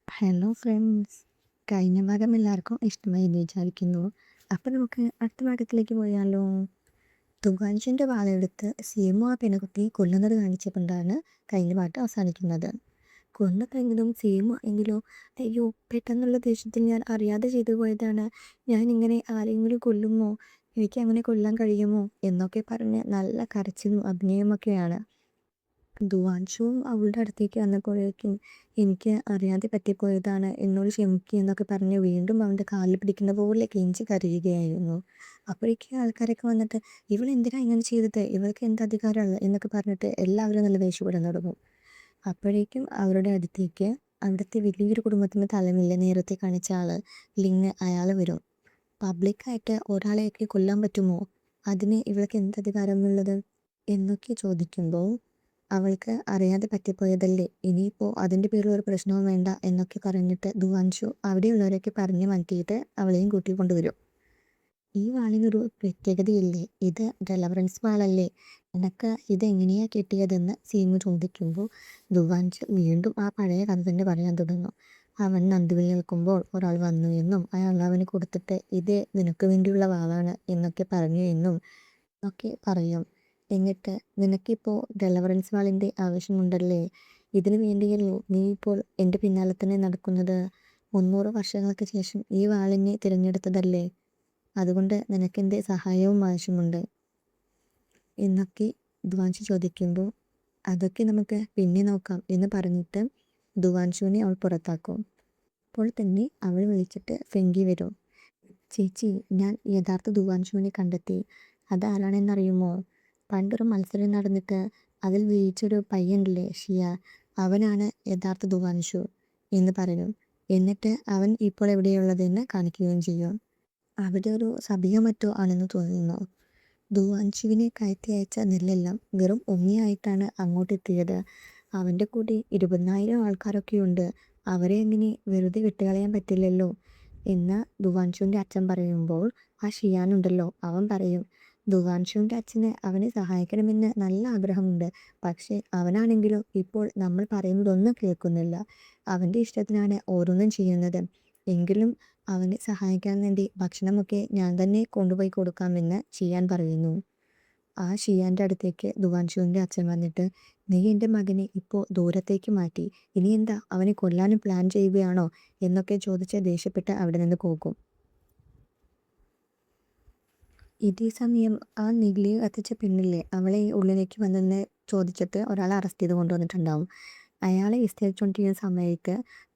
Hello friends. കഴിഞ്ഞ ഭാഗം എല്ലാവർക്കും ഇഷ്ടമായി എന്ന് വിചാരിക്കുന്നു. അപ്പം നമുക്ക് അടുത്ത ഭാഗത്തിലേക്ക് പോയാലോ? തുകാൻഷിൻ്റെ വാളെടുത്ത് സീമു ആ പെൺകുട്ടി കൊല്ലുന്നത് കാണിച്ചുകൊണ്ടാണ് കഴിഞ്ഞ പാട്ട് അവസാനിക്കുന്നത്. കൊന്നു കഴിഞ്ഞതും സീമു എങ്കിലോ, അയ്യോ പെട്ടെന്നുള്ള ദേഷ്യത്തിൽ ഞാൻ അറിയാതെ ചെയ്തു പോയതാണ്, ഞാൻ ഇങ്ങനെ ആരെങ്കിലും കൊല്ലുമോ, എനിക്ക് അങ്ങനെ കൊല്ലാൻ കഴിയുമോ എന്നൊക്കെ പറഞ്ഞ് നല്ല കരച്ചിലും അഭിനയമൊക്കെയാണ്. ദുവാൻഷുവും അവളുടെ അടുത്തേക്ക് വന്നപ്പോഴേക്കും എനിക്ക് അറിയാതെ പറ്റിപ്പോയതാണ്, എന്നോട് ക്ഷമിക്കുക എന്നൊക്കെ പറഞ്ഞ് വീണ്ടും അവൻ്റെ കാലിൽ പിടിക്കുന്ന പോലെ കെഞ്ചി കരയുകയായിരുന്നു. അപ്പോഴേക്കും ആൾക്കാരൊക്കെ വന്നിട്ട് ഇവളെന്തിനാ ഇങ്ങനെ ചെയ്തത്, ഇവൾക്ക് എന്ത് അധികാരമുള്ളത് എന്നൊക്കെ പറഞ്ഞിട്ട് എല്ലാവരും നല്ല ദേഷ്യപ്പെടാൻ തുടങ്ങും. അപ്പോഴേക്കും അവരുടെ അടുത്തേക്ക് അവിടുത്തെ വലിയൊരു കുടുംബത്തിൻ്റെ തലമില്ല നേരത്തെ കാണിച്ച ആൾ ലിങ്, അയാൾ വരും. പബ്ലിക്കായിട്ട് ഒരാളെയൊക്കെ കൊല്ലാൻ പറ്റുമോ, അതിന് ഇവൾക്ക് എന്ത് അധികാരം എന്നുള്ളത് എന്നൊക്കെ ചോദിക്കുമ്പോൾ അവൾക്ക് അറിയാതെ പറ്റിപ്പോയതല്ലേ, ഇനിയിപ്പോൾ അതിൻ്റെ പേരിൽ ഒരു പ്രശ്നവും വേണ്ട എന്നൊക്കെ പറഞ്ഞിട്ട് ദുവാൻഷു അവിടെയുള്ളവരൊക്കെ പറഞ്ഞ് മാറ്റിയിട്ട് അവളെയും കൂട്ടിക്കൊണ്ടുവരും. ഈ വാളിനൊരു പ്രത്യേകതയില്ലേ, ഇത് ഡെലവറൻസ് വാളല്ലേ, നിനക്ക് ഇതെങ്ങനെയാ കിട്ടിയതെന്ന് സീമു ചോദിക്കുമ്പോൾ ദുവാൻഷു വീണ്ടും ആ പഴയ കഥ തന്നെ പറയാൻ തുടങ്ങും. അവൻ നന്ദിവിളി കേൾക്കുമ്പോൾ ഒരാൾ വന്നു എന്നും അയാൾ അവന് കൊടുത്തിട്ട് ഇത് നിനക്ക് വേണ്ടിയുള്ള വാളാണ് എന്നൊക്കെ പറഞ്ഞു എന്നും ഒക്കെ പറയും. എന്നിട്ട് നിനക്കിപ്പോൾ ഡെലവറൻസ് വാളിൻ്റെ ആവശ്യമുണ്ടല്ലേ, ഇതിനു വേണ്ടിയല്ലോ നീ ഇപ്പോൾ എൻ്റെ പിന്നാലെ തന്നെ നടക്കുന്നത്, 300 വർഷങ്ങൾക്ക് ശേഷം ഈ വാളിനെ തിരഞ്ഞെടുത്തതല്ലേ, അതുകൊണ്ട് നിനക്കെൻ്റെ സഹായവും ആവശ്യമുണ്ട് എന്നൊക്കെ ദുവാൻഷു ചോദിക്കുമ്പോൾ അതൊക്കെ നമുക്ക് പിന്നെ നോക്കാം എന്ന് പറഞ്ഞിട്ട് ദുവാൻഷുവിനെ അവൾ പുറത്താക്കും. അപ്പോൾ തന്നെ അവൾ വിളിച്ചിട്ട് ഫെങ്കി വരും. ചേച്ചി, ഞാൻ യഥാർത്ഥ ദുവാൻഷുവിനെ കണ്ടെത്തി, അതാരാണെന്നറിയുമോ, പണ്ടൊരു മത്സരം നടന്നിട്ട് അതിൽ വിജയിച്ചൊരു പയ്യനില്ലേ ഷിയ, അവനാണ് യഥാർത്ഥ ദുവാൻഷു എന്ന് പറയും. എന്നിട്ട് അവൻ ഇപ്പോൾ എവിടെയുള്ളതെന്ന് കാണിക്കുകയും ചെയ്യും. അവിടെ ഒരു സഭയോ മറ്റോ ആണെന്ന് തോന്നുന്നു. ദുവാൻഷുവിനെ കയറ്റി അയച്ച നെല്ലെല്ലാം വെറും ഉമ്മിയായിട്ടാണ് അങ്ങോട്ടെത്തിയത്. അവൻ്റെ കൂടെ 20,000 ആൾക്കാരൊക്കെയുണ്ട്, അവരെ എങ്ങനെ വെറുതെ വിട്ടുകളയാൻ പറ്റില്ലല്ലോ എന്ന് ദുവാൻഷുവിൻ്റെ അച്ഛൻ പറയുമ്പോൾ ആ ഷിയാനുണ്ടല്ലോ, അവൻ പറയും ദുവാൻഷുവിൻ്റെ അച്ഛന് അവനെ സഹായിക്കണമെന്ന് നല്ല ആഗ്രഹമുണ്ട്, പക്ഷേ അവനാണെങ്കിലും ഇപ്പോൾ നമ്മൾ പറയുന്നതൊന്നും കേൾക്കുന്നില്ല, അവൻ്റെ ഇഷ്ടത്തിനാണ് ഓരോന്നും ചെയ്യുന്നത്, എങ്കിലും അവനെ സഹായിക്കാൻ വേണ്ടി ഭക്ഷണമൊക്കെ ഞാൻ തന്നെ കൊണ്ടുപോയി കൊടുക്കാമെന്ന് ഷിയാൻ പറയുന്നു. ആ ഷിയാൻ്റെ അടുത്തേക്ക് ദുവാൻഷുവിൻ്റെ അച്ഛൻ വന്നിട്ട് നീ എൻ്റെ മകനെ ഇപ്പോൾ ദൂരത്തേക്ക് മാറ്റി, ഇനി എന്താ അവനെ കൊല്ലാനും പ്ലാൻ ചെയ്യുകയാണോ എന്നൊക്കെ ചോദിച്ച് ദേഷ്യപ്പെട്ട് അവിടെ നിന്ന് പോകും. ഇതേ സമയം ആ നിഗ്ലി കത്തിച്ച പെണ്ണില്ലേ, അവളെ ഉള്ളിലേക്ക് വന്നെന്ന് ചോദിച്ചിട്ട് ഒരാളെ അറസ്റ്റ് ചെയ്ത് കൊണ്ടുവന്നിട്ടുണ്ടാവും. അയാളെ വിസ്തരിച്ചുകൊണ്ടിരിക്കുന്ന സമയത്ത്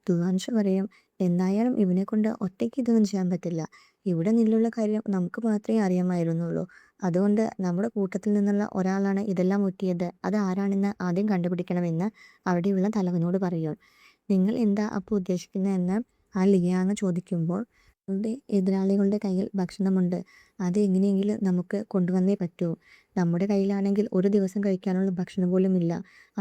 ദുവാൻഷു പറയും എന്തായാലും ഇവനെ കൊണ്ട് ഒറ്റയ്ക്ക് ഇതൊന്നും ചെയ്യാൻ പറ്റില്ല, ഇവിടെ നിന്നുള്ള കാര്യം നമുക്ക് മാത്രമേ അറിയാമായിരുന്നുള്ളൂ, അതുകൊണ്ട് നമ്മുടെ കൂട്ടത്തിൽ നിന്നുള്ള ഒരാളാണ് ഇതെല്ലാം മുറ്റിയത്, അത് ആരാണെന്ന് ആദ്യം കണ്ടുപിടിക്കണമെന്ന് അവിടെയുള്ള തലവനോട് പറയും. നിങ്ങൾ എന്താ അപ്പോൾ ഉദ്ദേശിക്കുന്നതെന്ന് ആ ലിയാങ് ചോദിക്കുമ്പോൾ അവളുടെ എതിരാളികളുടെ കയ്യിൽ ഭക്ഷണമുണ്ട്, അത് എങ്ങനെയെങ്കിലും നമുക്ക് കൊണ്ടുവന്നേ പറ്റൂ, നമ്മുടെ കയ്യിലാണെങ്കിൽ ഒരു ദിവസം കഴിക്കാനുള്ള ഭക്ഷണം പോലും ഇല്ല,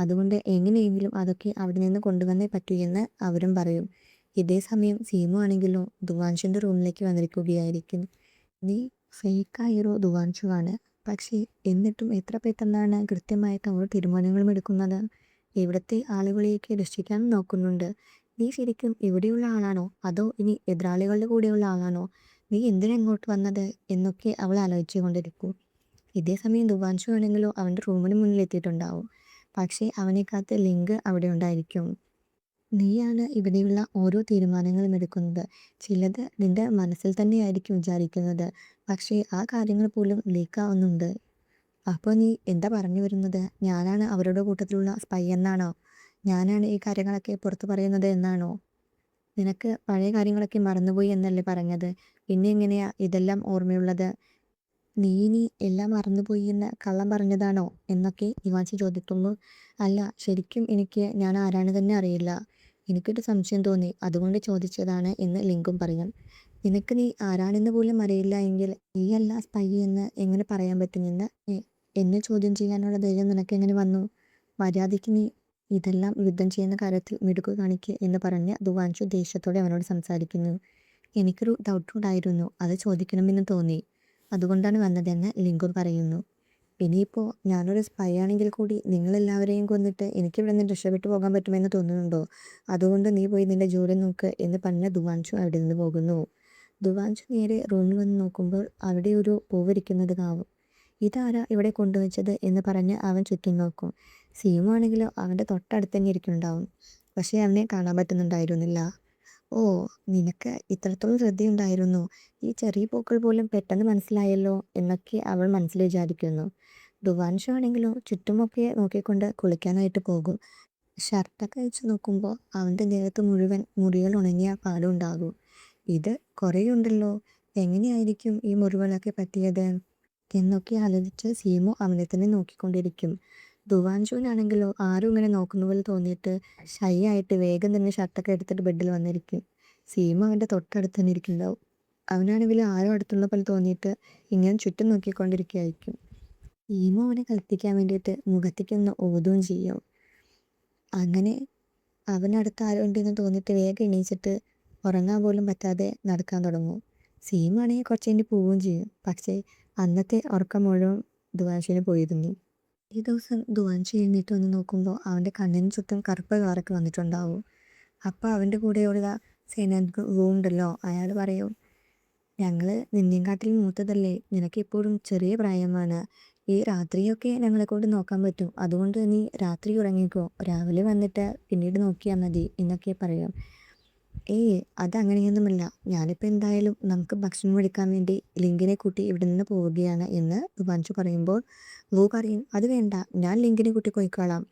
അതുകൊണ്ട് എങ്ങനെയെങ്കിലും അതൊക്കെ അവിടെ നിന്ന് കൊണ്ടുവന്നേ പറ്റൂ എന്ന് അവരും പറയും. ഇതേ സമയം സീമു ആണെങ്കിലോ ദുവാൻഷുവിൻ്റെ റൂമിലേക്ക് വന്നിരിക്കുകയായിരിക്കും. നീ ഫേക്കായൊരു ദുവാൻഷു ആണ്, പക്ഷേ എന്നിട്ടും എത്ര പെട്ടെന്നാണ് കൃത്യമായിട്ട് അവൾ തീരുമാനങ്ങളും എടുക്കുന്നത്, ഇവിടുത്തെ ആളുകളെയൊക്കെ രക്ഷിക്കാനും നോക്കുന്നുണ്ട്, നീ ശരിക്കും ഇവിടെയുള്ള ആളാണോ അതോ ഇനി എതിരാളികളുടെ കൂടെയുള്ള ആളാണോ, നീ എന്തിനാ ഇങ്ങോട്ട് വന്നത് എന്നൊക്കെ അവൾ ആലോചിച്ചു കൊണ്ടിരിക്കും. ഇതേ സമയം ദുവാൻഷു ആണെങ്കിലോ അവൻ്റെ റൂമിന് മുന്നിൽ എത്തിയിട്ടുണ്ടാവും, പക്ഷേ അവനെ കാത്ത് ലിങ്ക് അവിടെ ഉണ്ടായിരിക്കും. നീയാണ് ഇവിടെയുള്ള ഓരോ തീരുമാനങ്ങളും എടുക്കുന്നത്, ചിലത് നിന്റെ മനസ്സിൽ തന്നെയായിരിക്കും വിചാരിക്കുന്നത്, പക്ഷേ ആ കാര്യങ്ങൾ പോലും ലീക്കാവുന്നുണ്ട്. അപ്പോൾ നീ എന്താ പറഞ്ഞു വരുന്നത്, ഞാനാണ് അവരുടെ കൂട്ടത്തിലുള്ള സ്പൈ എന്നാണോ, ഞാനാണ് ഈ കാര്യങ്ങളൊക്കെ പുറത്തു പറയുന്നത് എന്നാണോ, നിനക്ക് പഴയ കാര്യങ്ങളൊക്കെ മറന്നുപോയി എന്നല്ലേ പറഞ്ഞത്, പിന്നെ എങ്ങനെയാ ഇതെല്ലാം ഓർമ്മയുള്ളത്, നീ ഇനി എല്ലാം മറന്നുപോയി എന്ന് കള്ളം പറഞ്ഞതാണോ എന്നൊക്കെ ഇവാൻസി ചോദിക്കുമ്പോൾ അല്ല, ശരിക്കും എനിക്ക് ഞാൻ ആരാണ് തന്നെ അറിയില്ല, എനിക്കൊരു സംശയം തോന്നി അതുകൊണ്ട് ചോദിച്ചതാണ് എന്ന് ലിങ്കും പറയും. നിനക്ക് നീ ആരാണെന്ന് പോലും അറിയില്ല എങ്കിൽ നീയല്ല സ്പൈ എന്ന് എങ്ങനെ പറയാൻ പറ്റുമെന്ന് എന്നെ ചോദ്യം ചെയ്യാനുള്ള ധൈര്യം നിനക്ക് എങ്ങനെ വന്നു, മര്യാദയ്ക്ക് നീ ഇതെല്ലാം യുദ്ധം ചെയ്യുന്ന കാര്യത്തിൽ മിടുക്ക് കാണിക്കുക എന്ന് പറഞ്ഞ് ദുവാൻഷു ദേഷ്യത്തോടെ അവനോട് സംസാരിക്കുന്നു. എനിക്കൊരു ഡൗട്ട് ഉണ്ടായിരുന്നു, അത് ചോദിക്കണമെന്ന് തോന്നി, അതുകൊണ്ടാണ് വന്നതെന്ന് ലിങ്കും പറയുന്നു. ഇനിയിപ്പോൾ ഞാനൊരു സ്പൈ ആണെങ്കിൽ കൂടി നിങ്ങളെല്ലാവരെയും കൊന്നിട്ട് എനിക്കിവിടെ നിന്ന് രക്ഷപ്പെട്ടു പോകാൻ പറ്റുമെന്ന് തോന്നുന്നുണ്ടോ? അതുകൊണ്ട് നീ പോയി നിന്റെ ജോലി നോക്ക് എന്ന് പറഞ്ഞ ദുവാൻഷു അവിടെ നിന്ന് പോകുന്നു. ദുവാൻഷു നേരെ റൂമിൽ വന്ന് നോക്കുമ്പോൾ അവിടെ ഒരു പൂവിരിക്കുന്നത് കാണും. ഇതാരാ ഇവിടെ കൊണ്ടുവച്ചത് എന്ന് പറഞ്ഞ് അവൻ ചുറ്റും നോക്കും. സീമു ആണെങ്കിലോ അവൻ്റെ തൊട്ടടുത്ത് തന്നെ ഇരിക്കുന്നുണ്ടാവും. പക്ഷേ അവനെ കാണാൻ പറ്റുന്നുണ്ടായിരുന്നില്ല. ഓ, നിനക്ക് ഇത്രത്തോളം ശ്രദ്ധയുണ്ടായിരുന്നു. ഈ ചെറിയ പൂക്കൾ പോലും പെട്ടെന്ന് മനസ്സിലായല്ലോ എന്നൊക്കെ അവൾ മനസ്സിൽ വിചാരിക്കുന്നു. ദുവാൻഷു ആണെങ്കിലോ ചുറ്റുമൊക്കെ നോക്കിക്കൊണ്ട് കുളിക്കാനായിട്ട് പോകും. ഷർട്ടൊക്കെ അഴിച്ചു നോക്കുമ്പോൾ അവൻ്റെ ദേഹത്ത് മുഴുവൻ മുറികൾ ഉണങ്ങിയ പാടുണ്ടാകും. ഇത് കുറേയുണ്ടല്ലോ, എങ്ങനെയായിരിക്കും ഈ മുറിവുകളൊക്കെ പറ്റിയത് എന്നൊക്കെ ആലോചിച്ച് സീമു അവനെ തന്നെ നോക്കിക്കൊണ്ടിരിക്കും. ദുവാൻഷുവിനാണെങ്കിലോ ആരും ഇങ്ങനെ നോക്കുന്ന പോലെ തോന്നിയിട്ട് ഷൈ ആയിട്ട് വേഗം തന്നെ ഷർട്ടൊക്കെ എടുത്തിട്ട് ബെഡിൽ വന്നിരിക്കും. സീമു അവൻ്റെ തൊട്ടടുത്ത് തന്നെ ഇരിക്കുന്നുണ്ടാവും. അവനാണെങ്കിൽ ആരോ അടുത്തുള്ള പോലെ തോന്നിയിട്ട് ഇങ്ങനെ ചുറ്റും നോക്കിക്കൊണ്ടിരിക്കുകയായിരിക്കും. സീമു അവനെ കളിപ്പിക്കാൻ വേണ്ടിയിട്ട് മുഖത്തേക്കൊന്ന് ഓതുകയും ചെയ്യും. അങ്ങനെ അവനടുത്ത് ആരോ ഉണ്ടെന്ന് തോന്നിയിട്ട് വേഗം എണീച്ചിട്ട് ഉറങ്ങാൻ പോലും പറ്റാതെ നടക്കാൻ തുടങ്ങും. സീമു ആണെങ്കിൽ കുറച്ച് കഴിഞ്ഞ് പോവുകയും ചെയ്യും. പക്ഷേ അന്നത്തെ ഉറക്കം മുഴുവൻ ദുവാൻഷുവിന് പോയിരുന്നു. ഈ ദിവസം ദുവാൻഷു എഴുന്നേറ്റ് വന്ന് നോക്കുമ്പോൾ അവൻ്റെ കണ്ണിന് ചുറ്റും കറുപ്പ് കളറൊക്കെ വന്നിട്ടുണ്ടാവും. അപ്പോൾ അവൻ്റെ കൂടെയുള്ള സേനാനിക്ക് ഉണ്ടല്ലോ, അയാൾ പറയും, ഞങ്ങൾ നിന്നെക്കാട്ടിലും മൂത്തതല്ലേ, നിനക്ക് ഇപ്പോഴും ചെറിയ പ്രായമാണ്. ഈ രാത്രിയൊക്കെ ഞങ്ങളെ കൊണ്ട് നോക്കാൻ പറ്റും. അതുകൊണ്ട് നീ രാത്രി ഉറങ്ങിക്കോ, രാവിലെ വന്നിട്ട് പിന്നീട് നോക്കിയാൽ മതി എന്നൊക്കെ പറയും. ഏയ്, അതങ്ങനെയൊന്നുമല്ല. ഞാനിപ്പോൾ എന്തായാലും നമുക്ക് ഭക്ഷണം മേടിക്കാൻ വേണ്ടി ലിങ്കിനെ കൂട്ടി ഇവിടെ നിന്ന് പോവുകയാണ് എന്ന് ദുവാൻഷു പറയുമ്പോൾ വു പറയും, അത് വേണ്ട, ഞാൻ ലിങ്കിനെ കൂട്ടി പോയിക്കോളാം.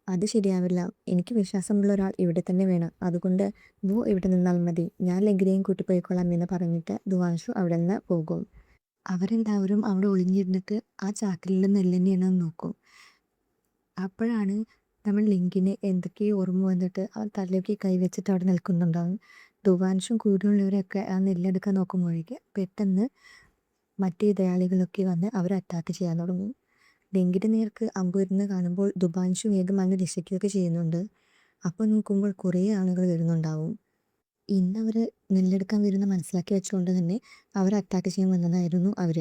അത് ശരിയാവില്ല. എനിക്ക് വിശ്വാസമുള്ള ഒരാൾ ഇവിടെ തന്നെ വേണം. അതുകൊണ്ട് വു ഇവിടെ നിന്നാൽ മതി. ഞാൻ ലിങ്കിനെയും കൂട്ടി പോയിക്കോളാം എന്ന് പറഞ്ഞിട്ട് ദുവാൻഷു അവിടെ നിന്ന് പോകും. അവരെല്ലാവരും അവിടെ ഒളിഞ്ഞിരുന്നിട്ട് ആ ചാക്കിലുള്ള നെല്ലെന്നെയാണെന്ന് നോക്കും. അപ്പോഴാണ് നമ്മൾ ലിങ്കിന് എന്തൊക്കെയോ ഓർമ്മ വന്നിട്ട് അവൻ തലയ്ക്ക് കൈവച്ചിട്ട് അവിടെ നിൽക്കുന്നുണ്ടാവും. ദുവാൻഷും കൂടെയുള്ളവരൊക്കെ ആ നെല്ലെടുക്കാൻ നോക്കുമ്പോഴേക്ക് പെട്ടെന്ന് മറ്റു എതിരാളികളൊക്കെ വന്ന് അവരെ അറ്റാക്ക് ചെയ്യാൻ തുടങ്ങും. ലിങ്കിൻ്റെ നേർക്ക് അമ്പ് വരുന്നത് കാണുമ്പോൾ ദുവാൻഷു വേഗം അങ്ങ് രക്ഷിക്കുകയൊക്കെ ചെയ്യുന്നുണ്ട്. അപ്പോൾ നോക്കുമ്പോൾ കുറേ ആളുകൾ വരുന്നുണ്ടാവും. ഇന്നവർ നെല്ലെടുക്കാൻ വരുന്ന മനസ്സിലാക്കി വെച്ചുകൊണ്ട് തന്നെ അവർ അറ്റാക്ക് ചെയ്യാൻ വന്നതായിരുന്നു അവർ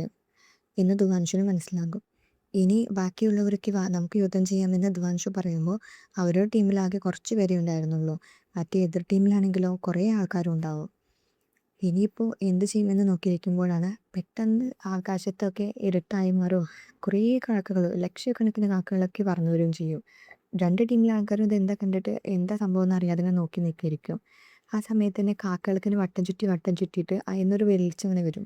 എന്ന് ദുവാൻഷുവിന് മനസ്സിലാകും. ഇനി ബാക്കിയുള്ളവരൊക്കെ വാ, നമുക്ക് യുദ്ധം ചെയ്യാമെന്ന് ദുവാൻഷു പറയുമ്പോൾ അവരുടെ ടീമിലാകെ കുറച്ച് പേരേ ഉണ്ടായിരുന്നുള്ളൂ. മറ്റേ എതിർ ടീമിലാണെങ്കിലോ കുറേ ആൾക്കാരും ഉണ്ടാവും. ഇനിയിപ്പോൾ എന്ത് ചെയ്യുമെന്ന് നോക്കിയിരിക്കുമ്പോഴാണ് പെട്ടെന്ന് ആകാശത്തൊക്കെ ഇരുട്ടായി മാറും. കുറേ കാക്കകൾ, ലക്ഷക്കണക്കിന് കാക്കകളൊക്കെ പറന്നു വരികയും ചെയ്യും. രണ്ട് ടീമിലെ ആൾക്കാരും ഇതെന്താ കണ്ടിട്ട് എന്താ സംഭവം എന്ന് അറിയാതെ ഇങ്ങനെ നോക്കി നിൽക്കുകയായിരിക്കും. ആ സമയത്ത് തന്നെ കാക്കകൾക്ക് വട്ടം ചുറ്റിയിട്ട് അതിന്നൊരു വെളിച്ചം ഇങ്ങനെ വരും.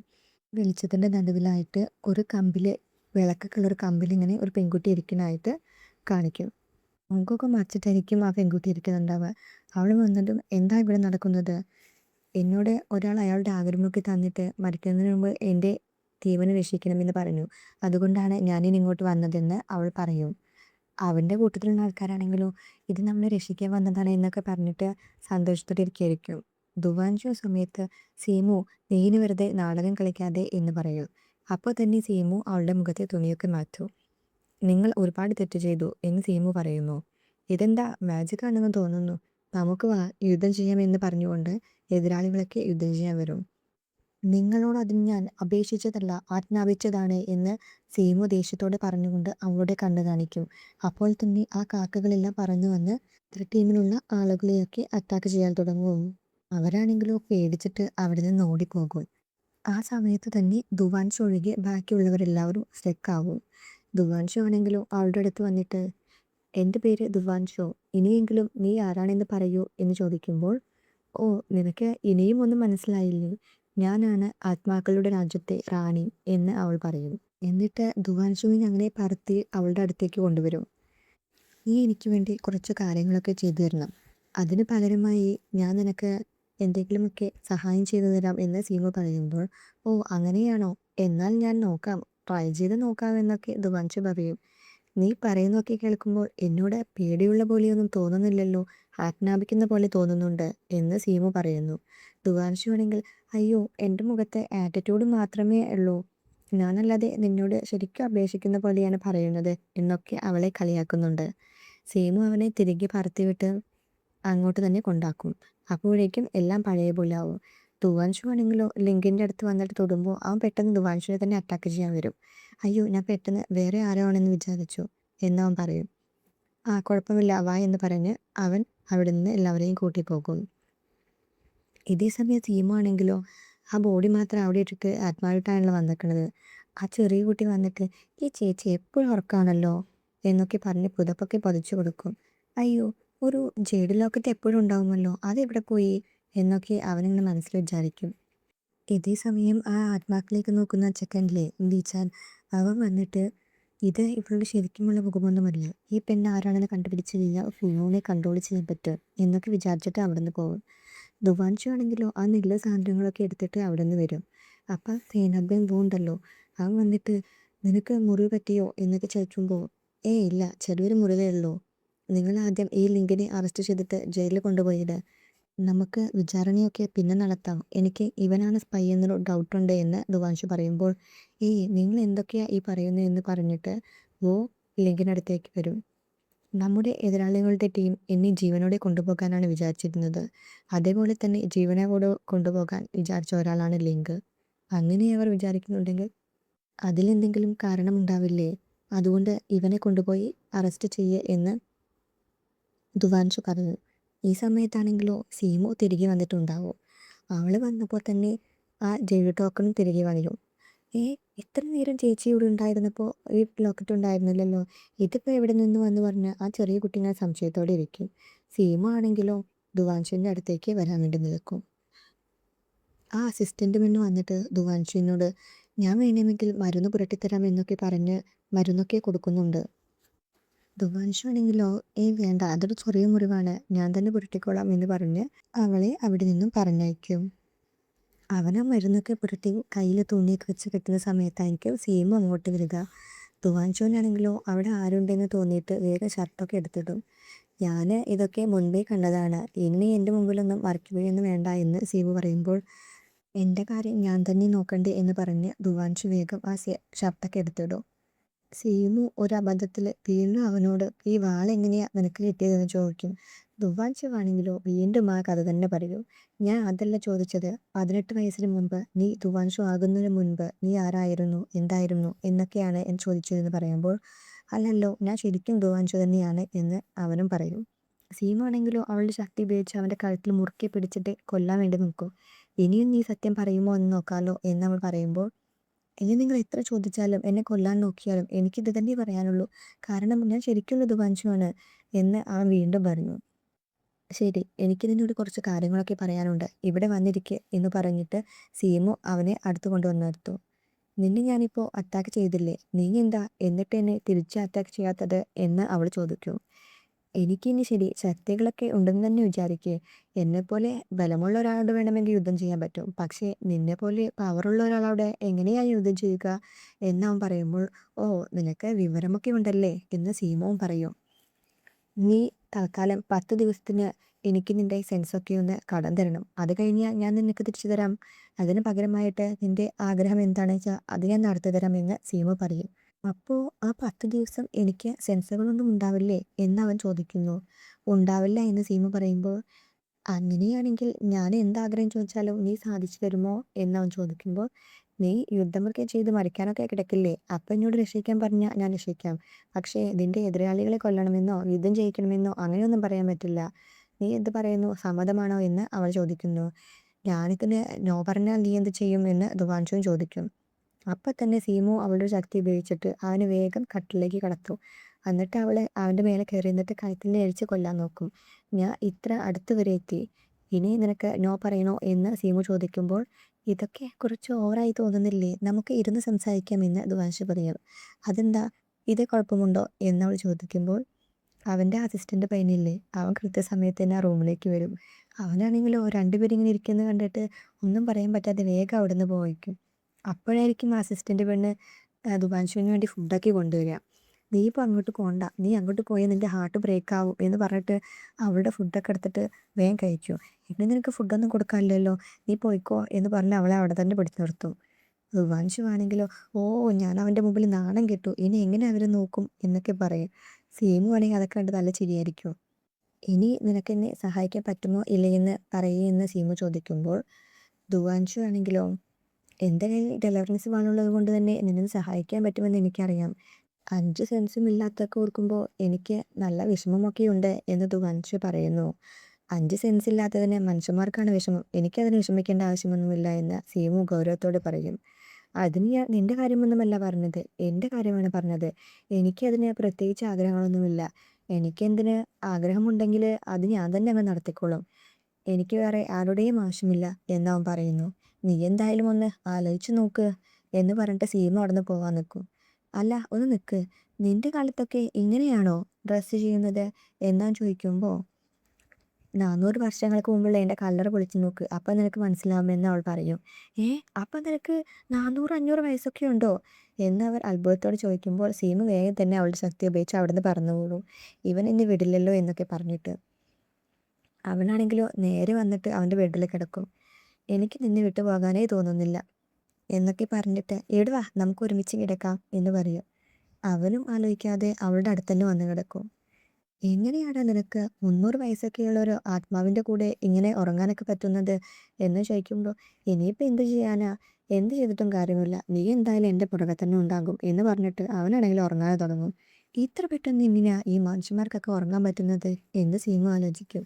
വെളിച്ചത്തിൻ്റെ നടുവിലായിട്ട് ഒരു കമ്പിൽ, വിളക്കൊക്കെ ഉള്ളൊരു കമ്പിൽ ഇങ്ങനെ ഒരു പെൺകുട്ടി ഇരിക്കുന്നതായിട്ട് കാണിക്കും. മുഖമൊക്കെ മറച്ചിട്ടായിരിക്കും ആ പെൺകുട്ടി ഇരിക്കുന്നുണ്ടാവുക. അവൾ വന്നിട്ടും എന്താ ഇവിടെ നടക്കുന്നത്, എന്നോട് ഒരാൾ അയാളുടെ ആഗ്രഹമൊക്കെ തന്നിട്ട് മരിക്കുന്നതിന് മുമ്പ് എൻ്റെ ജീവനെ രക്ഷിക്കണമെന്ന് പറഞ്ഞു. അതുകൊണ്ടാണ് ഞാനിനി ഇങ്ങോട്ട് വന്നതെന്ന് അവൾ പറയും. അവൻ്റെ കൂട്ടത്തിലുള്ള ആൾക്കാരാണെങ്കിലോ ഇത് നമ്മളെ രക്ഷിക്കാൻ വന്നതാണ് എന്നൊക്കെ പറഞ്ഞിട്ട് സന്തോഷത്തോടെ ഇരിക്കുകയായിരിക്കും. ദുവാൻഷു സമയത്ത് സീമു, നീ ഇനി വെറുതെ നാടകം കളിക്കാതെ എന്ന് പറയും. അപ്പോൾ തന്നെ സീമു അവളുടെ മുഖത്തെ തുണിയൊക്കെ മാറ്റും. നിങ്ങൾ ഒരുപാട് തെറ്റ് ചെയ്തു എന്ന് സീമു പറയുന്നു. ഇതെന്താ മാജിക് ആണെന്ന് തോന്നുന്നു, നമുക്ക് വാ യുദ്ധം ചെയ്യാമെന്ന് പറഞ്ഞുകൊണ്ട് എതിരാളികളൊക്കെ യുദ്ധം ചെയ്യാൻ വരും. നിങ്ങളോട് അതിന് ഞാൻ അപേക്ഷിച്ചതല്ല, ആജ്ഞാപിച്ചതാണ് എന്ന് സീമു ദേഷ്യത്തോടെ പറഞ്ഞുകൊണ്ട് അവളുടെ കണ്ണ് കാണിക്കും. അപ്പോൾ തന്നെ ആ കാക്കകളെല്ലാം പറന്നു വന്ന് എതിർ ടീമിലുള്ള ആളുകളെയൊക്കെ അറ്റാക്ക് ചെയ്യാൻ തുടങ്ങും. അവരാണെങ്കിലോ പേടിച്ചിട്ട് അവിടെ നിന്ന് ഓടിപ്പോകും. ആ സമയത്ത് തന്നെ ദുവാൻഷു ഒഴികെ ബാക്കിയുള്ളവരെല്ലാവരും സ്റ്റക്കാവും. ദുവാൻഷു ആണെങ്കിലോ അവളുടെ അടുത്ത് വന്നിട്ട്, എൻ്റെ പേര് ദുവാൻഷു, ഇനിയെങ്കിലും നീ ആരാണെന്ന് പറയൂ എന്ന് ചോദിക്കുമ്പോൾ, ഓ, നിനക്ക് ഇനിയും ഒന്നും മനസ്സിലായില്ലേ, ഞാനാണ് ആത്മാക്കളുടെ രാജ്യത്തെ റാണി എന്ന് അവൾ പറയും. എന്നിട്ട് ദുവാൻഷുവിനെ അങ്ങനെ പറത്തി അവളുടെ അടുത്തേക്ക് കൊണ്ടുവരും. നീ എനിക്ക് വേണ്ടി കുറച്ച് കാര്യങ്ങളൊക്കെ ചെയ്തു തരണം. അതിന് പകരമായി ഞാൻ നിനക്ക് എന്തെങ്കിലുമൊക്കെ സഹായം ചെയ്തു തരാം എന്ന് സീമു പറയുമ്പോൾ, ഓ അങ്ങനെയാണോ, എന്നാൽ ഞാൻ നോക്കാം, ട്രൈ ചെയ്ത് നോക്കാം എന്നൊക്കെ ദുവാൻഷു പറയും. നീ പറയുന്നതൊക്കെ കേൾക്കുമ്പോൾ എന്നോട് പേടിയുള്ള പോലെയൊന്നും തോന്നുന്നില്ലല്ലോ, ആജ്ഞാപിക്കുന്ന പോലെ തോന്നുന്നുണ്ട് എന്ന് സീമു പറയുന്നു. ദുവാൻഷു ആണെങ്കിൽ, അയ്യോ, എൻ്റെ മുഖത്ത് ആറ്റിറ്റ്യൂഡ് മാത്രമേ ഉള്ളൂ, ഞാനല്ലാതെ നിന്നോട് ശരിക്കും അപേക്ഷിക്കുന്ന പോലെയാണ് പറയുന്നത് എന്നൊക്കെ അവളെ കളിയാക്കുന്നുണ്ട്. സീമു അവനെ തിരികെ പറത്തിവിട്ട് അങ്ങോട്ട് തന്നെ കൊണ്ടാക്കും. അപ്പോഴേക്കും എല്ലാം പഴയ പോലെ ആവും. ദുവാൻഷു ആണെങ്കിലോ ലിങ്കിൻ്റെ അടുത്ത് വന്നിട്ട് തൊടുമ്പോൾ അവൻ പെട്ടെന്ന് ദുവാൻഷുവിനെ തന്നെ അറ്റാക്ക് ചെയ്യാൻ വരും. അയ്യോ ഞാൻ പെട്ടെന്ന് വേറെ ആരോ ആണെന്ന് വിചാരിച്ചു എന്നവൻ പറയും. ആ കുഴപ്പമില്ല വാ എന്ന് പറഞ്ഞ് അവൻ അവിടെ നിന്ന് എല്ലാവരെയും കൂട്ടിപ്പോകും. ഇതേ സമയം സീമു ആണെങ്കിലോ ആ ബോഡി മാത്രം അവിടെ ഇട്ടിട്ട് ആത്മാവിട്ടാണല്ലോ വന്നിക്കണത്. ആ ചെറിയ കുട്ടി വന്നിട്ട് ഈ ചേച്ചി എപ്പോഴും ഉറക്കാണല്ലോ എന്നൊക്കെ പറഞ്ഞ് പുതപ്പൊക്കെ പൊതിച്ചു കൊടുക്കും. അയ്യോ ഒരു ജേഡ് ലോക്കറ്റ് എപ്പോഴും ഉണ്ടാവുമല്ലോ അതെവിടെ പോയി എന്നൊക്കെ അവനിങ്ങനെ മനസ്സിൽ വിചാരിക്കും. ഇതേ സമയം ആ ആത്മാക്കളിലേക്ക് നോക്കുന്ന ചെക്കനിലെ ബീച്ചാൻ അവൻ വന്നിട്ട് ഇത് ഇവളുടെ ശരിക്കുമുള്ള മുഖമൊന്നുമല്ല, ഈ പെണ്ണ് ആരാണെന്ന് കണ്ടുപിടിച്ച് കഴിഞ്ഞാൽ ഫിയോനെ കൺട്രോൾ ചെയ്യാൻ പറ്റും എന്നൊക്കെ വിചാരിച്ചിട്ട് അവിടെ നിന്ന് പോകും. ദുവാൻഷു ആണെങ്കിലോ ആ നെല്ല് സാധനങ്ങളൊക്കെ എടുത്തിട്ട് അവിടെ നിന്ന് വരും. അപ്പം സേനാബൻ പോണ്ടല്ലോ അവൻ വന്നിട്ട് നിനക്ക് മുറിവ് പറ്റിയോ എന്നൊക്കെ ചോദിക്കുമ്പോൾ ഇല്ല ചെറിയൊരു മുറിവേ ഉള്ളൂ. നിങ്ങൾ ആദ്യം ഈ ലിങ്കിനെ അറസ്റ്റ് ചെയ്തിട്ട് ജയിലിൽ കൊണ്ടുപോയിട്, നമുക്ക് വിചാരണയൊക്കെ പിന്നെ നടത്താം, എനിക്ക് ഇവനാണ് സ്പൈ എന്നൊരു ഡൗട്ടുണ്ട് എന്ന് ദുവാൻഷു പറയുമ്പോൾ നിങ്ങൾ എന്തൊക്കെയാ ഈ പറയുന്നത് എന്ന് പറഞ്ഞിട്ട് ലിങ്കിനടുത്തേക്ക് വരും. നമ്മുടെ എതിരാളികളുടെ ടീം എന്നെ ജീവനോടെ കൊണ്ടുപോകാനാണ് വിചാരിച്ചിരുന്നത്, അതേപോലെ തന്നെ ജീവനോടെ കൊണ്ടുപോകാൻ വിചാരിച്ച ഒരാളാണ് ലിങ്ക്. അങ്ങനെ അവർ വിചാരിക്കുന്നുണ്ടെങ്കിൽ അതിലെന്തെങ്കിലും കാരണമുണ്ടാവില്ലേ, അതുകൊണ്ട് ഇവനെ കൊണ്ടുപോയി അറസ്റ്റ് ചെയ്യേ എന്ന് ദുവാൻഷു പറഞ്ഞു. ഈ സമയത്താണെങ്കിലോ സീമു തിരികെ വന്നിട്ടുണ്ടാവും. അവൾ വന്നപ്പോൾ തന്നെ ആ ജെയ് ടോക്കണും തിരികെ വന്നു. ഇത്ര നേരം ചേച്ചി ഇവിടെ ഉണ്ടായിരുന്നപ്പോൾ ഈ ലോക്കറ്റ് ഉണ്ടായിരുന്നില്ലല്ലോ, ഇതിപ്പോൾ എവിടെ നിന്ന് വന്ന് പറഞ്ഞ് ആ ചെറിയ കുട്ടി ഇങ്ങനെ സംശയത്തോടെ ഇരിക്കും. സീമു ആണെങ്കിലോ ദുവാൻഷുവിൻ്റെ അടുത്തേക്ക് വരാൻ വേണ്ടി നിൽക്കും. ആ അസിസ്റ്റൻ്റ് പെണ്ണ് വന്നിട്ട് ദുവാൻഷുവിനോട് ഞാൻ വേണമെങ്കിൽ മരുന്ന് പുരട്ടിത്തരാം എന്നൊക്കെ പറഞ്ഞ് മരുന്നൊക്കെ കൊടുക്കുന്നുണ്ട്. ദുവാൻഷു ആണെങ്കിലോ വേണ്ട അതൊരു ചെറിയ മുറിവാണ്, ഞാൻ തന്നെ പുരട്ടിക്കോളാം എന്ന് പറഞ്ഞ് അവളെ അവിടെ നിന്നും പറഞ്ഞയക്കും. അവൻ ആ മരുന്നൊക്കെ പുരട്ടി കയ്യിൽ തുണിയൊക്കെ വെച്ച് കെട്ടുന്ന സമയത്തായിരിക്കും സീമു അങ്ങോട്ട് വരിക. ദുവാൻഷുവിനാണെങ്കിലോ അവിടെ ആരുണ്ടെന്ന് തോന്നിയിട്ട് വേഗം ഷർട്ടൊക്കെ എടുത്തിടും. ഞാൻ ഇതൊക്കെ മുൻപേ കണ്ടതാണ്, ഇനി എൻ്റെ മുമ്പിലൊന്നും മറയ്ക്കുകയൊന്നും വേണ്ട എന്ന് സീമു പറയുമ്പോൾ എൻ്റെ കാര്യം ഞാൻ തന്നെ നോക്കണ്ടേ എന്ന് പറഞ്ഞ് ദുവാൻഷു വേഗം ആ ഷർട്ടൊക്കെ എടുത്തിടും. സീമു ഒരു അബദ്ധത്തിൽ വീണ്ടും അവനോട് ഈ വാളെങ്ങനെയാ നിനക്ക് കിട്ടിയതെന്ന് ചോദിക്കും. ദുവാൻഷുവാണെങ്കിലോ വീണ്ടും ആ കഥ തന്നെ പറയൂ. ഞാൻ അതല്ല ചോദിച്ചത്, 18 വയസ്സിന് മുമ്പ് നീ ദുവാൻഷു ആകുന്നതിന് മുൻപ് നീ ആരായിരുന്നു, എന്തായിരുന്നു എന്നൊക്കെയാണ് ഞാൻ ചോദിച്ചതെന്ന് പറയുമ്പോൾ അല്ലല്ലോ ഞാൻ ശരിക്കും ദുവാൻഷു തന്നെയാണ് എന്ന് അവനും പറയും. സീമു ആണെങ്കിലോ അവളുടെ ശക്തി ഉപയോഗിച്ച് അവൻ്റെ കഴുത്തിൽ മുറുക്കി പിടിച്ചിട്ട് കൊല്ലാൻ വേണ്ടി നോക്കും. ഇനിയും നീ സത്യം പറയുമോ എന്ന് നോക്കാമല്ലോ എന്നവൾ പറയുമ്പോൾ ഇനി നിങ്ങൾ എത്ര ചോദിച്ചാലും എന്നെ കൊല്ലാൻ നോക്കിയാലും എനിക്കിത് തന്നെ പറയാനുള്ളൂ, കാരണം ഞാൻ ശരിക്കുള്ള ദുവാൻഷുവാണ് എന്ന് അവൻ വീണ്ടും പറഞ്ഞു. ശരി, എനിക്ക് നിന്നോട് കുറച്ച് കാര്യങ്ങളൊക്കെ പറയാനുണ്ട്, ഇവിടെ വന്നിരിക്കെ എന്ന് പറഞ്ഞിട്ട് സീമു അവനെ അടുത്ത് കൊണ്ടുവന്ന് നിർത്തും. നിന്നെ ഞാനിപ്പോൾ അറ്റാക്ക് ചെയ്തില്ലേ, നീ എന്താ എന്നിട്ട് എന്നെ തിരിച്ച് അറ്റാക്ക് ചെയ്യാത്തത് എന്ന് അവൾ ചോദിക്കും. എനിക്കിനി ശരി ശക്തികളൊക്കെ ഉണ്ടെന്ന് തന്നെ വിചാരിക്കേ, എന്നെപ്പോലെ ബലമുള്ള ഒരാളോട് വേണമെങ്കിൽ യുദ്ധം ചെയ്യാൻ പറ്റും, പക്ഷേ നിന്നെപ്പോലെ പവറുള്ള ഒരാളോട് എങ്ങനെയാണ് യുദ്ധം ചെയ്യുക എന്നവൻ പറയുമ്പോൾ നിനക്ക് വിവരമൊക്കെ ഉണ്ടല്ലേ എന്ന് സീമോൻ പറയും. നീ തൽക്കാലം 10 ദിവസത്തിന് എനിക്ക് നിൻ്റെ സെൻസൊക്കെ ഒന്ന് കടം തരണം, അത് കഴിഞ്ഞാൽ ഞാൻ നിനക്ക് തിരിച്ചു തരാം, അതിന് പകരമായിട്ട് നിൻ്റെ ആഗ്രഹം എന്താണെന്ന് വെച്ചാൽ അത് ഞാൻ നടത്തി തരാം എന്ന് സീമു പറയും. അപ്പോൾ ആ 10 ദിവസം എനിക്ക് സെൻസറുകളൊന്നും ഉണ്ടാവില്ലേ എന്നവൻ ചോദിക്കുന്നു. ഉണ്ടാവില്ല എന്ന് സീമു പറയുമ്പോൾ അങ്ങനെയാണെങ്കിൽ ഞാൻ എന്താഗ്രഹം ചോദിച്ചാലും നീ സാധിച്ചു തരുമോ എന്നവൻ ചോദിക്കുമ്പോൾ നീ യുദ്ധമൊക്കെ ചെയ്ത് മരിക്കാനൊക്കെ കിടക്കില്ലേ, അപ്പം എന്നോട് രക്ഷിക്കാൻ പറഞ്ഞാൽ ഞാൻ രക്ഷിക്കാം, പക്ഷേ നിന്റെ എതിരാളികളെ കൊല്ലണമെന്നോ യുദ്ധം ചെയ്യിക്കണമെന്നോ അങ്ങനെയൊന്നും പറയാൻ പറ്റില്ല, നീ എന്ത് പറയുന്നു, സമ്മതമാണോ എന്ന് അവൾ ചോദിക്കുന്നു. ഞാനിതിന് നോ പറഞ്ഞാൽ നീ എന്ത് ചെയ്യും എന്ന് ദുവാൻഷുവും ചോദിക്കും. അപ്പം തന്നെ സീമു അവളുടെ ശക്തി ഉപയോഗിച്ചിട്ട് അവന് വേഗം കട്ടിലേക്ക് കടത്തും. എന്നിട്ട് അവൻ്റെ മേലെ കയറി നിന്നിട്ട് കഴുത്തിൽ അഴിച്ച് കൊല്ലാൻ നോക്കും. ഞാൻ ഇത്ര അടുത്ത് വരെ എത്തി, ഇനി നിനക്ക് നോ പറയണോ എന്ന് സീമു ചോദിക്കുമ്പോൾ ഇതൊക്കെ കുറച്ച് ഓവറായി തോന്നുന്നില്ലേ, നമുക്ക് ഇരുന്ന് സംസാരിക്കാം എന്ന് ദുവാൻഷു പറയും. അതെന്താ, ഇത് കുഴപ്പമുണ്ടോ എന്നവൾ ചോദിക്കുമ്പോൾ അവൻ്റെ അസിസ്റ്റൻ്റ് പയ്യനില്ലേ അവൻ കൃത്യസമയത്ത് തന്നെ ആ റൂമിലേക്ക് വരും. അവനാണെങ്കിലോ രണ്ടുപേരിങ്ങനെ ഇരിക്കുന്നത് കണ്ടിട്ട് ഒന്നും പറയാൻ പറ്റാതെ വേഗം അവിടെ നിന്ന് പോയിക്കും. അപ്പോഴായിരിക്കും അസിസ്റ്റൻ്റ് പെണ്ണ് ദുവാൻഷുവിന് വേണ്ടി ഫുഡൊക്കെ കൊണ്ടുവരിക. നീ ഇപ്പോൾ അങ്ങോട്ട് പോകണ്ട, നീ അങ്ങോട്ട് പോയാൽ നിൻ്റെ ഹാർട്ട് ബ്രേക്ക് ആവും എന്ന് പറഞ്ഞിട്ട് അവളുടെ ഫുഡൊക്കെ എടുത്തിട്ട് വേഗം കഴിക്കും. ഇനി നിനക്ക് ഫുഡൊന്നും കൊടുക്കാനില്ലല്ലോ, നീ പോയിക്കോ എന്ന് പറഞ്ഞ് അവളെ അവിടെ തന്നെ പിടിച്ചു നിർത്തും. ദുവാൻഷു ആണെങ്കിലോ ഞാൻ അവൻ്റെ മുമ്പിൽ നാണം കെട്ടു, ഇനി എങ്ങനെ അവരെ നോക്കും എന്നൊക്കെ പറയും. സീമു ആണെങ്കിൽ അതൊക്കെ കണ്ട് നല്ല ചിരിയായിരിക്കും. ഇനി നിനക്കെന്നെ സഹായിക്കാൻ പറ്റുമോ ഇല്ലയെന്ന് പറയുമെന്ന് സീമു ചോദിക്കുമ്പോൾ ദുവാൻഷു ആണെങ്കിലോ, എൻ്റെ കയ്യിൽ ഡെലിവറൻസ് വാളുള്ളത് കൊണ്ട് തന്നെ നിന്നെ സഹായിക്കാൻ പറ്റുമെന്ന് എനിക്കറിയാം. 5 സെൻസും ഇല്ലാത്തൊക്കെ ഓർക്കുമ്പോൾ എനിക്ക് നല്ല വിഷമമൊക്കെയുണ്ട് എന്ന് ദുവാൻഷു പറയുന്നു. 5 സെൻസ് ഇല്ലാത്തതിന് മനുഷ്യന്മാർക്കാണ് വിഷമം, എനിക്കതിന് വിഷമിക്കേണ്ട ആവശ്യമൊന്നുമില്ല എന്ന് സീമു ഗൗരവത്തോടെ പറയും. അതിന് ഞാൻ നിന്റെ കാര്യമൊന്നുമല്ല പറഞ്ഞത്, എൻ്റെ കാര്യമാണ് പറഞ്ഞത്. എനിക്കതിന് പ്രത്യേകിച്ച് ആഗ്രഹങ്ങളൊന്നുമില്ല. എനിക്കെന്തിന് ആഗ്രഹമുണ്ടെങ്കിൽ അത് ഞാൻ തന്നെ അങ്ങ് നടത്തിക്കോളും. എനിക്ക് വേറെ ആരുടെയും ആവശ്യമില്ല എന്നവൻ പറയുന്നു. നീ എന്തായാലും ഒന്ന് ആലോചിച്ച് നോക്ക് എന്ന് പറഞ്ഞിട്ട് സീമ അവിടുന്ന് പോവാൻ നിൽക്കും. അല്ല ഒന്ന് നിൽക്ക്, നിന്റെ കാലത്തൊക്കെ ഇങ്ങനെയാണോ ഡ്രസ്സ് ചെയ്യുന്നത് എന്നാൻ ചോദിക്കുമ്പോൾ, 400 വർഷങ്ങൾക്ക് മുമ്പുള്ള എൻ്റെ കല്ലറ പൊളിച്ചു നോക്ക്, അപ്പം നിനക്ക് മനസ്സിലാവുമെന്ന് അവൾ പറയും. അപ്പം നിനക്ക് 400 500 വയസ്സൊക്കെ ഉണ്ടോ എന്ന് അവർ അത്ഭുതത്തോടെ ചോദിക്കുമ്പോൾ സീമ വേഗം തന്നെ അവളുടെ ശക്തി ഉപയോഗിച്ച് അവിടുന്ന് പറന്നു പോകും. ഇവൻ എന്നെ വിടില്ലല്ലോ എന്നൊക്കെ പറഞ്ഞിട്ട്. അവനാണെങ്കിലോ നേരെ വന്നിട്ട് അവൻ്റെ ബെഡിൽ കിടക്കും. എനിക്ക് നിന്നെ വിട്ടു പോകാനേ തോന്നുന്നില്ല എന്നൊക്കെ പറഞ്ഞിട്ട്, എവിടെ വാ നമുക്ക് ഒരുമിച്ച് കിടക്കാം എന്ന് പറയും. അവനും ആലോചിക്കാതെ അവളുടെ അടുത്ത് തന്നെ വന്ന് കിടക്കും. എങ്ങനെയാണ് നിനക്ക് 300 വയസ്സൊക്കെയുള്ള ഒരു ആത്മാവിൻ്റെ കൂടെ ഇങ്ങനെ ഉറങ്ങാനൊക്കെ പറ്റുന്നത് എന്ന് ചോദിക്കുമ്പോൾ, ഇനിയിപ്പോൾ എന്ത് ചെയ്യാനാ, എന്ത് ചെയ്തിട്ടും കാര്യമില്ല, നീ എന്തായാലും എൻ്റെ പുറകെ തന്നെ ഉണ്ടാകും എന്ന് പറഞ്ഞിട്ട് അവനാണെങ്കിൽ ഉറങ്ങാതെ തുടങ്ങും. ഇത്ര പെട്ടെന്ന് എങ്ങനെയാ ഈ മനുഷ്യന്മാർക്കൊക്കെ ഉറങ്ങാൻ പറ്റുന്നത് എന്ന് സീമു ആലോചിക്കും.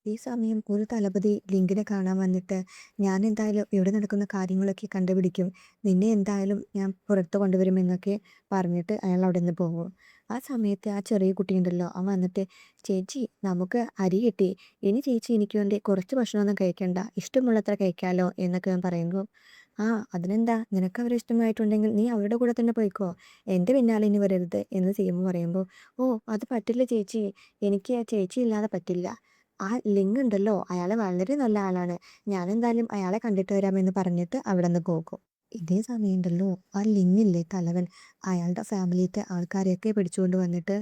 ഈ സമയം ഒരു തലപതി ലിങ്കിനെ കാണാൻ വന്നിട്ട്, ഞാൻ എന്തായാലും ഇവിടെ നടക്കുന്ന കാര്യങ്ങളൊക്കെ കണ്ടുപിടിക്കും, നിന്നെ എന്തായാലും ഞാൻ പുറത്ത് കൊണ്ടുവരുമെന്നൊക്കെ പറഞ്ഞിട്ട് അയാൾ അവിടെ നിന്ന് പോകും. ആ സമയത്ത് ആ ചെറിയ കുട്ടിയുണ്ടല്ലോ, അവൻ വന്നിട്ട്, ചേച്ചി നമുക്ക് അരി കിട്ടി, ഇനി ചേച്ചി എനിക്ക് വേണ്ടി കുറച്ച് ഭക്ഷണമൊന്നും കഴിക്കണ്ട, ഇഷ്ടമുള്ളത്ര കഴിക്കാമല്ലോ എന്നൊക്കെ ഞാൻ പറയുമ്പോൾ, ആ അതിനെന്താ, നിനക്ക് അവരെ ഇഷ്ടമായിട്ടുണ്ടെങ്കിൽ നീ അവരുടെ കൂടെ തന്നെ പോയിക്കോ, എൻ്റെ പിന്നാലെ ഇനി വരരുത് എന്ന് സീമു പറയുമ്പോൾ, ഓ അത് പറ്റില്ല ചേച്ചി, എനിക്ക് ചേച്ചി ഇല്ലാതെ പറ്റില്ല. ആ ലിങ്ക് ഉണ്ടല്ലോ അയാൾ വളരെ നല്ല ആളാണ്, ഞാനെന്തായാലും അയാളെ കണ്ടിട്ട് വരാമെന്ന് പറഞ്ഞിട്ട് അവിടെ നിന്ന് പോകും. ഇതേ സമയം ഉണ്ടല്ലോ ആ ലിങ്ങില്ലേ തലവൻ, അയാളുടെ ഫാമിലിയിലത്തെ ആൾക്കാരെയൊക്കെ പിടിച്ചുകൊണ്ട് വന്നിട്ട്,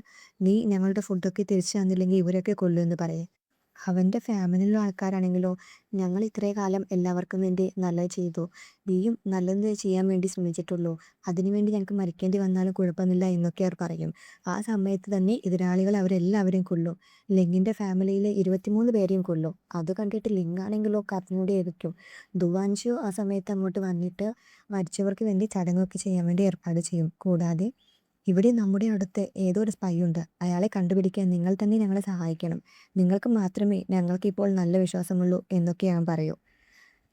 നീ ഞങ്ങളുടെ ഫുഡൊക്കെ തിരിച്ചു തന്നില്ലെങ്കിൽ ഇവരൊക്കെ കൊല്ലുമെന്ന് പറയും. അവൻ്റെ ഫാമിലിയിലുള്ള ആൾക്കാരാണെങ്കിലോ, ഞങ്ങൾ ഇത്രയും കാലം എല്ലാവർക്കും വേണ്ടി നല്ലത് ചെയ്തു, നീയും നല്ലത് ചെയ്യാൻ വേണ്ടി ശ്രമിച്ചിട്ടുള്ളൂ, അതിനുവേണ്ടി ഞങ്ങൾക്ക് മരിക്കേണ്ടി വന്നാലും കുഴപ്പമില്ല എന്നൊക്കെ അവർ പറയും. ആ സമയത്ത് തന്നെ എതിരാളികൾ അവരെല്ലാവരെയും കൊല്ലും. ലിങ്ങിൻ്റെ ഫാമിലിയിലെ 23 പേരെയും കൊല്ലും. അത് കണ്ടിട്ട് ലിങ്ങാണെങ്കിലോ കരഞ്ഞുകൊണ്ടേയിരിക്കും. ദുവാൻഷു ആ സമയത്ത് അങ്ങോട്ട് വന്നിട്ട് മരിച്ചവർക്ക് വേണ്ടി ചടങ്ങൊക്കെ ചെയ്യാൻ വേണ്ടി ഏർപ്പാട് ചെയ്യും. കൂടാതെ, ഇവിടെ നമ്മുടെ അടുത്ത് ഏതോ ഒരു സ്പൈ ഉണ്ട്, അയാളെ കണ്ടുപിടിക്കാൻ നിങ്ങൾ തന്നെ ഞങ്ങളെ സഹായിക്കണം, നിങ്ങൾക്ക് മാത്രമേ ഞങ്ങൾക്ക് ഇപ്പോൾ നല്ല വിശ്വാസമുള്ളൂ എന്നൊക്കെ ഞാൻ പറയൂ.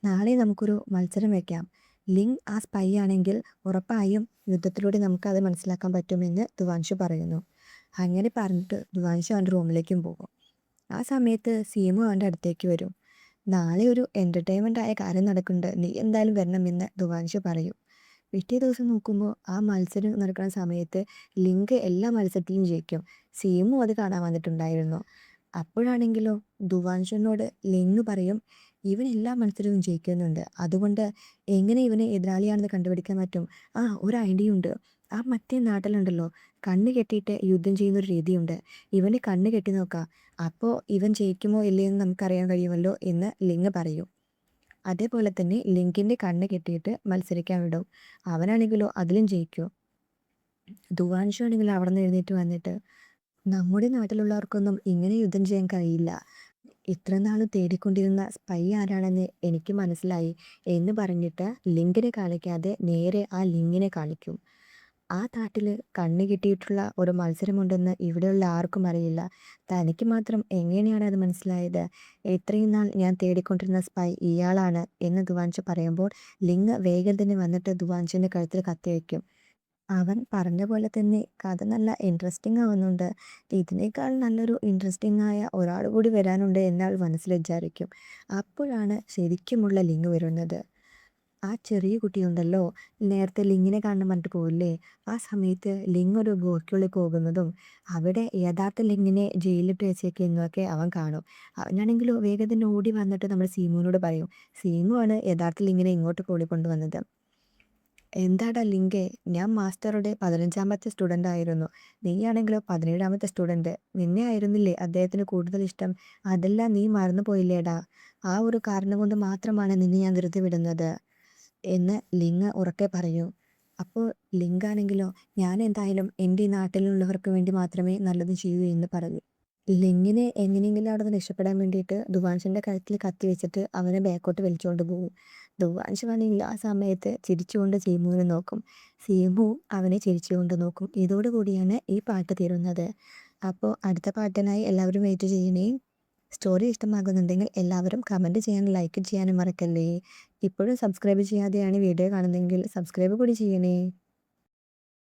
നാളെ നമുക്കൊരു മത്സരം വെക്കാം, ലിങ് ആ സ്പൈ ആണെങ്കിൽ ഉറപ്പായും യുദ്ധത്തിലൂടെ നമുക്കത് മനസ്സിലാക്കാൻ പറ്റുമെന്ന് ദുവാൻഷു പറയുന്നു. അങ്ങനെ പറഞ്ഞിട്ട് ദുവാൻഷു അവൻ്റെ റൂമിലേക്കും പോകും. ആ സമയത്ത് സീമു അവൻ്റെ അടുത്തേക്ക് വരും. നാളെ ഒരു എൻ്റർടൈൻമെൻ്റ് ആയ കാര്യം നടക്കുന്നുണ്ട്, നീ എന്തായാലും വരണമെന്ന് ദുവാൻഷു പറയും. പിറ്റേ ദിവസം നോക്കുമ്പോൾ ആ മത്സരം നടക്കുന്ന സമയത്ത് ലിങ്ക് എല്ലാ മത്സരത്തിലും ജയിക്കും. സീമു അത് കാണാൻ വന്നിട്ടുണ്ടായിരുന്നു. അപ്പോഴാണെങ്കിലോ ദുവാൻഷനോട് ലിങ്ക് പറയും, ഇവൻ എല്ലാ മത്സരവും ജയിക്കുന്നുണ്ട്, അതുകൊണ്ട് എങ്ങനെ ഇവനെ എതിരാളിയാണെന്ന് കണ്ടുപിടിക്കാൻ പറ്റും. ആ ഒരു ഐഡിയ ഉണ്ട്, ആ മറ്റേ നാട്ടിലുണ്ടല്ലോ കണ്ണ് കെട്ടിയിട്ട് യുദ്ധം ചെയ്യുന്നൊരു രീതിയുണ്ട്, ഇവന് കണ്ണ് കെട്ടി നോക്കാം, അപ്പോൾ ഇവൻ ജയിക്കുമോ ഇല്ലയോ എന്ന് നമുക്കറിയാൻ കഴിയുമല്ലോ എന്ന് ലിങ്ക് പറയും. അതേപോലെ തന്നെ ലിങ്കിൻ്റെ കണ്ണ് കെട്ടിയിട്ട് മത്സരിക്കാൻ വിടും. അവനാണെങ്കിലോ അതിലും ജയിക്കും. ദുവാൻഷു ആണെങ്കിലോ അവിടെ നിന്ന് എഴുന്നേറ്റ് വന്നിട്ട്, നമ്മുടെ നാട്ടിലുള്ളവർക്കൊന്നും ഇങ്ങനെ യുദ്ധം ചെയ്യാൻ കഴിയില്ല, ഇത്ര നാൾ തേടിക്കൊണ്ടിരുന്ന സ്പൈ ആരാണെന്ന് എനിക്ക് മനസ്സിലായി എന്ന് പറഞ്ഞിട്ട് ലിങ്കിനെ കാണിക്കാതെ നേരെ ആ ലിങ്ങിനെ കാണിക്കും. ആ നാട്ടിൽ കണ്ണ് കിട്ടിയിട്ടുള്ള ഒരു മത്സരമുണ്ടെന്ന് ഇവിടെയുള്ള ആർക്കും അറിയില്ല, തനിക്ക് മാത്രം എങ്ങനെയാണ് അത് മനസ്സിലായത്, ഇത്രയും നാൾ ഞാൻ തേടിക്കൊണ്ടിരുന്ന സ്പൈ ഇയാളാണ് എന്ന് ദുവാൻഷു പറയുമ്പോൾ ലിങ് വേഗം തന്നെ വന്നിട്ട് ദുവാൻഷുവിൻ്റെ കഴുത്തിൽ കത്തി വയ്ക്കും. അവൻ പറഞ്ഞ പോലെ തന്നെ കഥ നല്ല ഇൻട്രസ്റ്റിംഗ് ആവുന്നുണ്ട്, ഇതിനേക്കാൾ നല്ലൊരു ഇൻട്രസ്റ്റിംഗ് ആയ ഒരാൾ കൂടി വരാനുണ്ട് എന്നയാൾ മനസ്സിൽ വിചാരിക്കും. അപ്പോഴാണ് ശരിക്കുമുള്ള ലിങ് വരുന്നത്. ആ ചെറിയ കുട്ടിയുണ്ടല്ലോ, നേരത്തെ ലിങ്ങിനെ കാണാൻ പറഞ്ഞിട്ട് പോവില്ലേ, ആ സമയത്ത് ലിങ് ഒരു ഗുഹയ്ക്കുള്ളിൽ പോകുന്നതും അവിടെ യഥാർത്ഥ ലിങ്ങിനെ ജയിലിലിട്ട് വെച്ചേക്കുന്നതൊക്കെ അവൻ കാണും. അവനാണെങ്കിലോ വേഗം തന്നെ ഓടി വന്നിട്ട് നമ്മൾ സീമുവിനോട് പറയും. സീമു ആണ് യഥാർത്ഥ ലിങ്ങിനെ ഇങ്ങോട്ട് കൂടിക്കൊണ്ടുവന്നത്. എന്താടാ ലിങ്കേ, ഞാൻ മാസ്റ്ററുടെ 15ാമത്തെ സ്റ്റുഡൻ്റ് ആയിരുന്നു, നീയാണെങ്കിലോ 17ാമത്തെ സ്റ്റുഡൻറ്റ്, നിന്നെ ആയിരുന്നില്ലേ അദ്ദേഹത്തിന് കൂടുതൽ ഇഷ്ടം, അതെല്ലാം നീ മറന്നു പോയില്ലേടാ, ആ ഒരു കാരണം കൊണ്ട് മാത്രമാണ് നിന്നെ ഞാൻ വെറുതെ വിടുന്നത് എന്ന് ലിങ് ഉറക്കെ പറയൂ. അപ്പോൾ ലിങ്കാണെങ്കിലോ, ഞാൻ എന്തായാലും എൻ്റെ ഈ നാട്ടിലുള്ളവർക്ക് വേണ്ടി മാത്രമേ നല്ലത് ചെയ്യൂ എന്ന് പറയും. ലിങ്ങിനെ എങ്ങനെയെങ്കിലും അവിടെ നിന്ന് രക്ഷപ്പെടാൻ വേണ്ടിയിട്ട് ദുവാൻഷൻ്റെ കഴുത്തിൽ കത്തി വെച്ചിട്ട് അവനെ ബാക്കോട്ട് വലിച്ചുകൊണ്ട് പോകും. ധ്രുവാൻഷാണെങ്കിൽ ആ സമയത്ത് ചിരിച്ചുകൊണ്ട് സീമുവിനെ നോക്കും. സീമുവും അവനെ ചിരിച്ചുകൊണ്ട് നോക്കും. ഇതോടുകൂടിയാണ് ഈ പാട്ട് തീരുന്നത്. അപ്പോൾ അടുത്ത പാട്ടിനായി എല്ലാവരും വെയിറ്റ് ചെയ്യണേ. സ്റ്റോറി ഇഷ്ടമാകുന്നുണ്ടെങ്കിൽ എല്ലാവരും കമൻറ്റ് ചെയ്യാനും ലൈക്ക് ചെയ്യാനും മറക്കല്ലേ. ഇപ്പോഴും സബ്സ്ക്രൈബ് ചെയ്യാതെയാണ് വീഡിയോ കാണുന്നതെങ്കിൽ സബ്സ്ക്രൈബ് കൂടി ചെയ്യണേ.